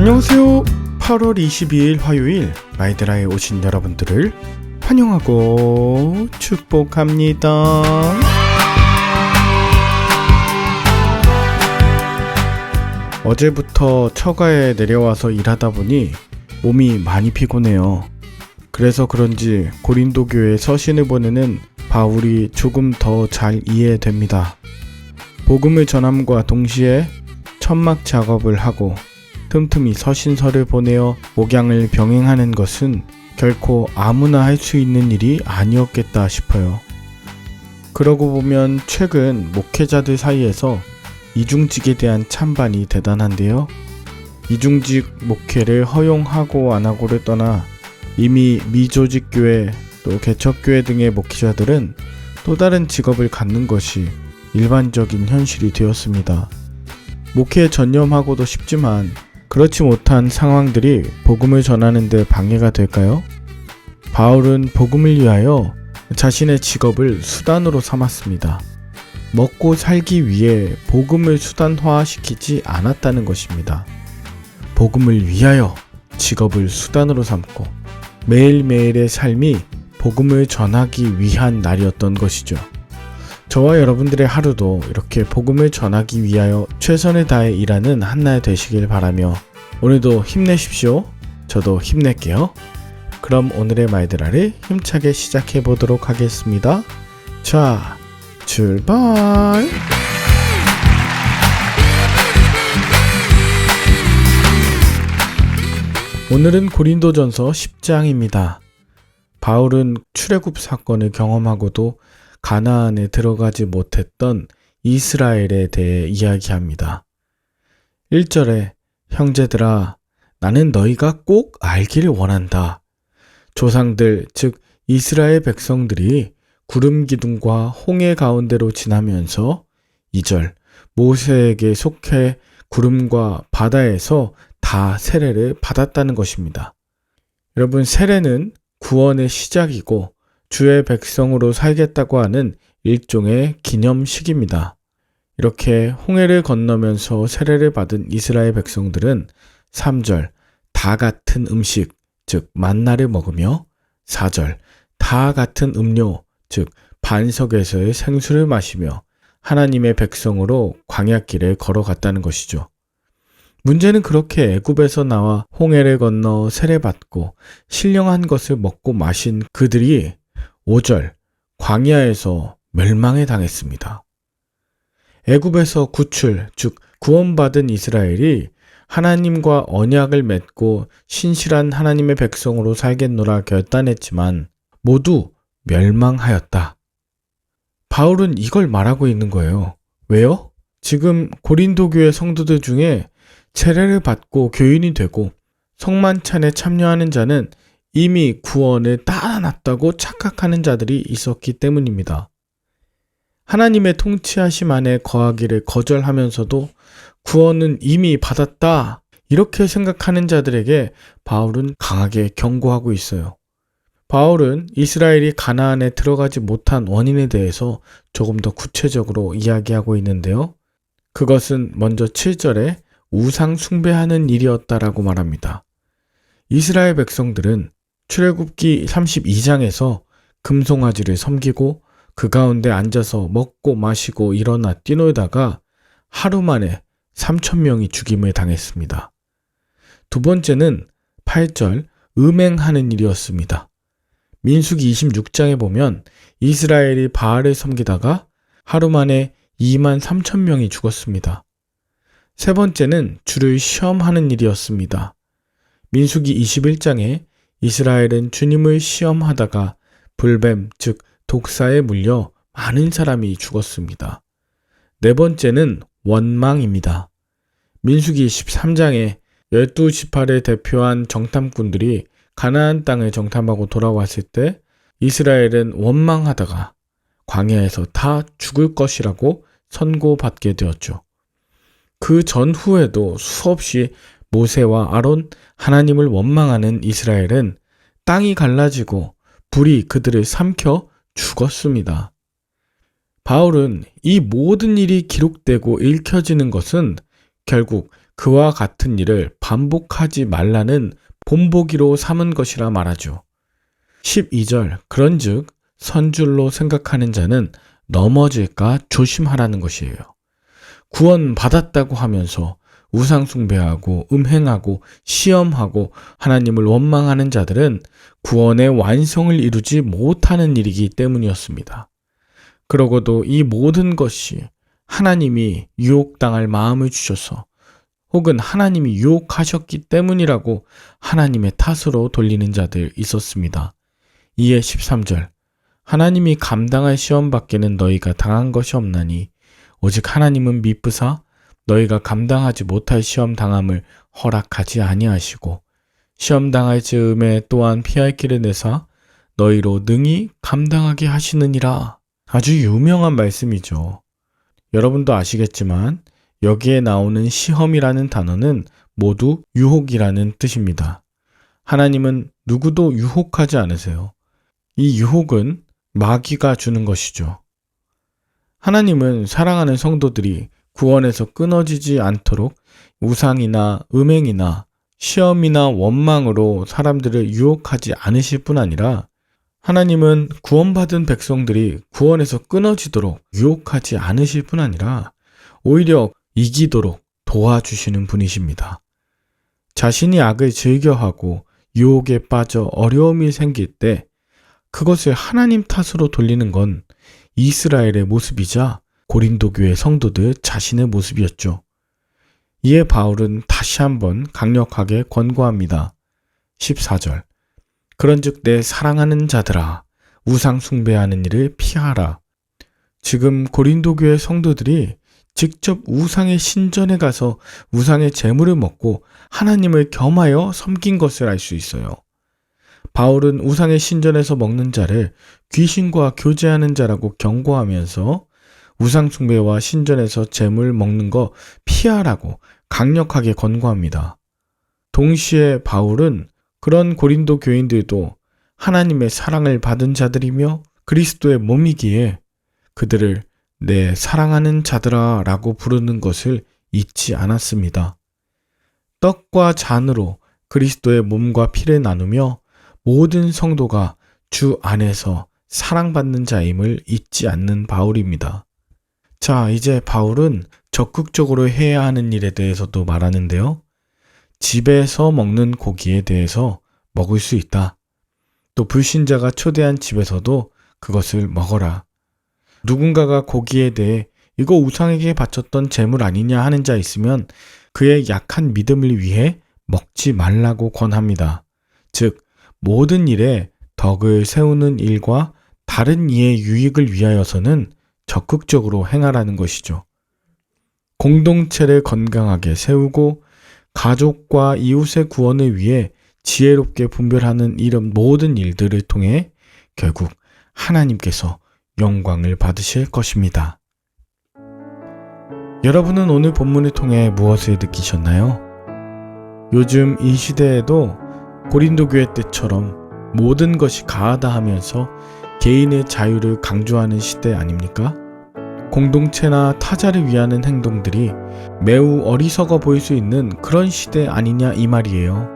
안녕하세요. 8월 22일 화요일 마이드라에 오신 여러분들을 환영하고 축복합니다. 어제부터 처가에 내려와서 일하다 보니 몸이 많이 피곤해요. 그래서 그런지 고린도 교회 서신을 보내는 바울이 조금 더 잘 이해됩니다. 복음을 전함과 동시에 천막 작업을 하고 틈틈이 서신서를 보내어 목양을 병행하는 것은 결코 아무나 할 수 있는 일이 아니었겠다 싶어요. 그러고 보면 최근 목회자들 사이에서 이중직에 대한 찬반이 대단한데요. 이중직 목회를 허용하고 안 하고를 떠나 이미 미조직교회 또 개척교회 등의 목회자들은 또 다른 직업을 갖는 것이 일반적인 현실이 되었습니다. 목회에 전념하고도 싶지만 그렇지 못한 상황들이 복음을 전하는 데 방해가 될까요? 바울은 복음을 위하여 자신의 직업을 수단으로 삼았습니다. 먹고 살기 위해 복음을 수단화시키지 않았다는 것입니다. 복음을 위하여 직업을 수단으로 삼고 매일매일의 삶이 복음을 전하기 위한 날이었던 것이죠. 저와 여러분들의 하루도 이렇게 복음을 전하기 위하여 최선을 다해 일하는 한날 되시길 바라며 오늘도 힘내십시오. 저도 힘낼게요. 그럼 오늘의 마이드라를 힘차게 시작해 보도록 하겠습니다. 자, 출발! 오늘은 고린도전서 10장입니다. 바울은 출애굽 사건을 경험하고도 가나안에 들어가지 못했던 이스라엘에 대해 이야기합니다. 1절에 형제들아 나는 너희가 꼭 알기를 원한다. 조상들 즉 이스라엘 백성들이 구름 기둥과 홍해 가운데로 지나면서 2절 모세에게 속해 구름과 바다에서 다 세례를 받았다는 것입니다. 여러분, 세례는 구원의 시작이고 주의 백성으로 살겠다고 하는 일종의 기념식입니다. 이렇게 홍해를 건너면서 세례를 받은 이스라엘 백성들은 3절 다 같은 음식 즉 만나를 먹으며 4절 다 같은 음료 즉 반석에서의 생수를 마시며 하나님의 백성으로 광야길을 걸어갔다는 것이죠. 문제는 그렇게 애굽에서 나와 홍해를 건너 세례받고 신령한 것을 먹고 마신 그들이 5절 광야에서 멸망에 당했습니다. 애굽에서 구출 즉 구원받은 이스라엘이 하나님과 언약을 맺고 신실한 하나님의 백성으로 살겠노라 결단했지만 모두 멸망하였다. 바울은 이걸 말하고 있는 거예요. 왜요? 지금 고린도 교회 성도들 중에 세례를 받고 교인이 되고 성만찬에 참여하는 자는 이미 구원을 따놨다고 착각하는 자들이 있었기 때문입니다. 하나님의 통치하심 안에 거하기를 거절하면서도 구원은 이미 받았다 이렇게 생각하는 자들에게 바울은 강하게 경고하고 있어요. 바울은 이스라엘이 가나안에 들어가지 못한 원인에 대해서 조금 더 구체적으로 이야기하고 있는데요. 그것은 먼저 7절에 우상 숭배하는 일이었다라고 말합니다. 이스라엘 백성들은 출애굽기 32장에서 금송아지를 섬기고 그 가운데 앉아서 먹고 마시고 일어나 뛰놀다가 하루 만에 3,000명이 죽임을 당했습니다. 두 번째는 8절 음행하는 일이었습니다. 민수기 26장에 보면 이스라엘이 바알을 섬기다가 하루 만에 23,000명이 죽었습니다. 세 번째는 주를 시험하는 일이었습니다. 민수기 21장에 이스라엘은 주님을 시험하다가 불뱀 즉 독사에 물려 많은 사람이 죽었습니다. 네 번째는 원망입니다. 민수기 13장에 12지파를 대표한 정탐꾼들이 가나안 땅을 정탐하고 돌아왔을 때 이스라엘은 원망하다가 광야에서 다 죽을 것이라고 선고받게 되었죠. 그 전후에도 수없이 모세와 아론, 하나님을 원망하는 이스라엘은 땅이 갈라지고 불이 그들을 삼켜 죽었습니다. 바울은 이 모든 일이 기록되고 읽혀지는 것은 결국 그와 같은 일을 반복하지 말라는 본보기로 삼은 것이라 말하죠. 12절 그런즉 선줄로 생각하는 자는 넘어질까 조심하라는 것이에요. 구원 받았다고 하면서 우상 숭배하고 음행하고 시험하고 하나님을 원망하는 자들은 구원의 완성을 이루지 못하는 일이기 때문이었습니다. 그러고도 이 모든 것이 하나님이 유혹당할 마음을 주셔서 혹은 하나님이 유혹하셨기 때문이라고 하나님의 탓으로 돌리는 자들 있었습니다. 이에 13절 하나님이 감당할 시험 밖에는 너희가 당한 것이 없나니 오직 하나님은 미쁘사 너희가 감당하지 못할 시험 당함을 허락하지 아니하시고 시험 당할 즈음에 또한 피할 길을 내사 너희로 능히 감당하게 하시느니라. 아주 유명한 말씀이죠. 여러분도 아시겠지만 여기에 나오는 시험이라는 단어는 모두 유혹이라는 뜻입니다. 하나님은 누구도 유혹하지 않으세요. 이 유혹은 마귀가 주는 것이죠. 하나님은 사랑하는 성도들이 구원에서 끊어지지 않도록 우상이나 음행이나 시험이나 원망으로 사람들을 유혹하지 않으실 뿐 아니라 하나님은 구원받은 백성들이 구원에서 끊어지도록 유혹하지 않으실 뿐 아니라 오히려 이기도록 도와주시는 분이십니다. 자신이 악을 즐겨하고 유혹에 빠져 어려움이 생길 때 그것을 하나님 탓으로 돌리는 건 이스라엘의 모습이자 고린도 교회 성도들 자신의 모습이었죠. 이에 바울은 다시 한번 강력하게 권고합니다. 14절 그런즉 내 사랑하는 자들아 우상 숭배하는 일을 피하라. 지금 고린도 교회 성도들이 직접 우상의 신전에 가서 우상의 제물을 먹고 하나님을 겸하여 섬긴 것을 알 수 있어요. 바울은 우상의 신전에서 먹는 자를 귀신과 교제하는 자라고 경고하면서 우상 숭배와 신전에서 제물 먹는 거 피하라고 강력하게 권고합니다. 동시에 바울은 그런 고린도 교인들도 하나님의 사랑을 받은 자들이며 그리스도의 몸이기에 그들을 내 사랑하는 자들아 라고 부르는 것을 잊지 않았습니다. 떡과 잔으로 그리스도의 몸과 피를 나누며 모든 성도가 주 안에서 사랑받는 자임을 잊지 않는 바울입니다. 자, 이제 바울은 적극적으로 해야 하는 일에 대해서도 말하는데요. 집에서 먹는 고기에 대해서 먹을 수 있다. 또 불신자가 초대한 집에서도 그것을 먹어라. 누군가가 고기에 대해 이거 우상에게 바쳤던 제물 아니냐 하는 자 있으면 그의 약한 믿음을 위해 먹지 말라고 권합니다. 즉, 모든 일에 덕을 세우는 일과 다른 이의 유익을 위하여서는 적극적으로 행하라는 것이죠. 공동체를 건강하게 세우고 가족과 이웃의 구원을 위해 지혜롭게 분별하는 이런 모든 일들을 통해 결국 하나님께서 영광을 받으실 것입니다. 여러분은 오늘 본문을 통해 무엇을 느끼셨나요? 요즘 이 시대에도 고린도 교회 때처럼 모든 것이 가하다 하면서 개인의 자유를 강조하는 시대 아닙니까? 공동체나 타자를 위하는 행동들이 매우 어리석어 보일 수 있는 그런 시대 아니냐 이 말이에요.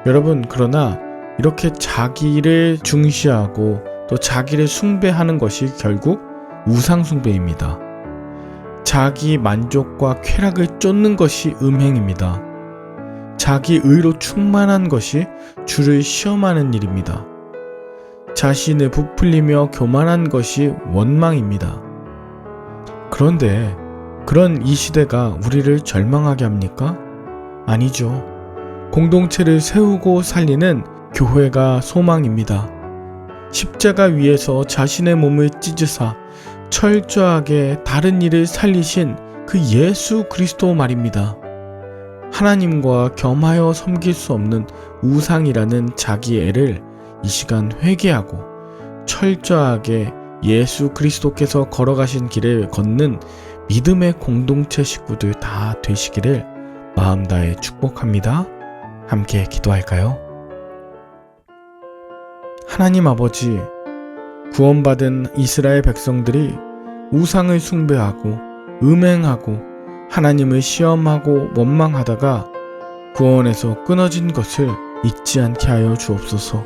여러분, 그러나 이렇게 자기를 중시하고 또 자기를 숭배하는 것이 결국 우상 숭배입니다. 자기 만족과 쾌락을 쫓는 것이 음행입니다. 자기 의로 충만한 것이 주를 시험하는 일입니다. 자신을 부풀리며 교만한 것이 원망입니다. 그런데 그런 이 시대가 우리를 절망하게 합니까? 아니죠. 공동체를 세우고 살리는 교회가 소망입니다. 십자가 위에서 자신의 몸을 찢으사 철저하게 다른 이를 살리신 그 예수 그리스도 말입니다. 하나님과 겸하여 섬길 수 없는 우상이라는 자기 애를 이 시간 회개하고 철저하게 예수 그리스도께서 걸어가신 길을 걷는 믿음의 공동체 식구들 다 되시기를 마음 다해 축복합니다. 함께 기도할까요? 하나님 아버지, 구원받은 이스라엘 백성들이 우상을 숭배하고 음행하고 하나님을 시험하고 원망하다가 구원에서 끊어진 것을 잊지 않게 하여 주옵소서.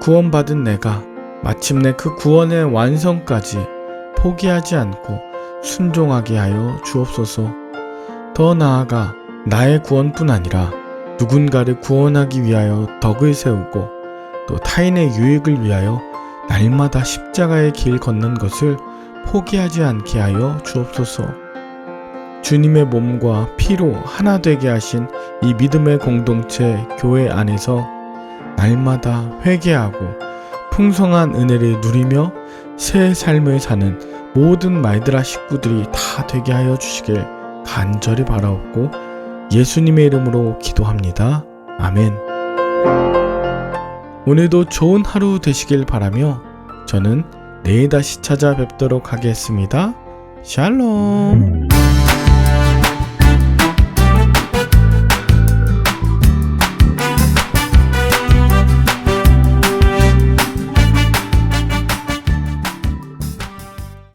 구원받은 내가 마침내 그 구원의 완성까지 포기하지 않고 순종하게 하여 주옵소서. 더 나아가 나의 구원뿐 아니라 누군가를 구원하기 위하여 덕을 세우고 또 타인의 유익을 위하여 날마다 십자가의 길 걷는 것을 포기하지 않게 하여 주옵소서. 주님의 몸과 피로 하나 되게 하신 이 믿음의 공동체 교회 안에서 날마다 회개하고 풍성한 은혜를 누리며 새 삶을 사는 모든 말드라 식구들이 다 되게 하여 주시길 간절히 바라옵고 예수님의 이름으로 기도합니다. 아멘. 오늘도 좋은 하루 되시길 바라며 저는 내일 다시 찾아뵙도록 하겠습니다. 샬롬.